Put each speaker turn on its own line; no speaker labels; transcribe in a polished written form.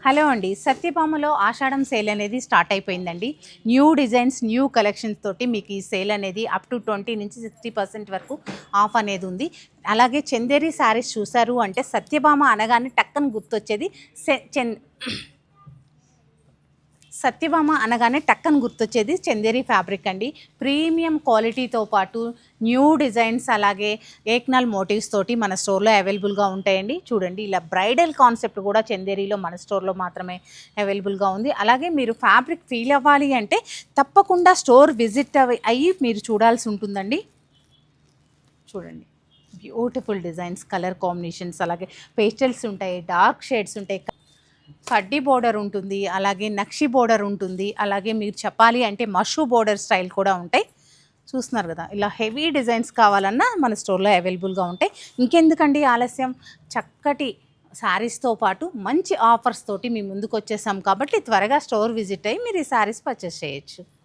Hello అండి, సత్యభామలో ఆషాఢం sale అనేది start అయిపోయిందండి. న్యూ డిజైన్స్, న్యూ కలెక్షన్స్ తోటి మీకు ఈ సేల్ అనేది అప్ టు 20 నుంచి 60% వరకు ఆఫ్ అనేది ఉంది. అలాగే చందేరి శారీస్ చూసారు అంటే సత్యభామ అనగానే టక్కన గుర్తొచ్చేది సత్యభామ అనగానే టక్కన గుర్తొచ్చేది చందేరి ఫ్యాబ్రిక్ అండి. ప్రీమియం క్వాలిటీతో పాటు న్యూ డిజైన్స్ అలాగే ఏక్నల్ మోటివ్స్ తోటి మన స్టోర్లో అవైలబుల్గా ఉంటాయండి. చూడండి, ఇలా బ్రైడల్ కాన్సెప్ట్ కూడా చందేరిలో మన స్టోర్లో మాత్రమే అవైలబుల్గా ఉంది. అలాగే మీరు ఫ్యాబ్రిక్ ఫీల్ అవ్వాలి అంటే తప్పకుండా స్టోర్ విజిట్ అయ్యి మీరు చూడాల్సి ఉంటుందండి. చూడండి, బ్యూటిఫుల్ డిజైన్స్, కలర్ కాంబినేషన్స్, అలాగే పేస్టల్స్ ఉంటాయి, డార్క్ షేడ్స్ ఉంటాయి, కడ్డీ బోర్డర్ ఉంటుంది, అలాగే నక్షి బోర్డర్ ఉంటుంది, అలాగే మీరు చెప్పాలి అంటే మషూ బోర్డర్ స్టైల్ కూడా ఉంటాయి. చూస్తున్నారు కదా, ఇలా హెవీ డిజైన్స్ కావాలన్నా మన స్టోర్లో అవైలబుల్గా ఉంటాయి. ఇంకెందుకండి ఆలస్యం, చక్కటి శారీస్తో పాటు మంచి ఆఫర్స్ తోటి మీ ముందుకు వచ్చేసాం కాబట్టి త్వరగా స్టోర్ విజిట్ అయ్యి మీరు ఈ శారీస్ పర్చేస్ చేయొచ్చు.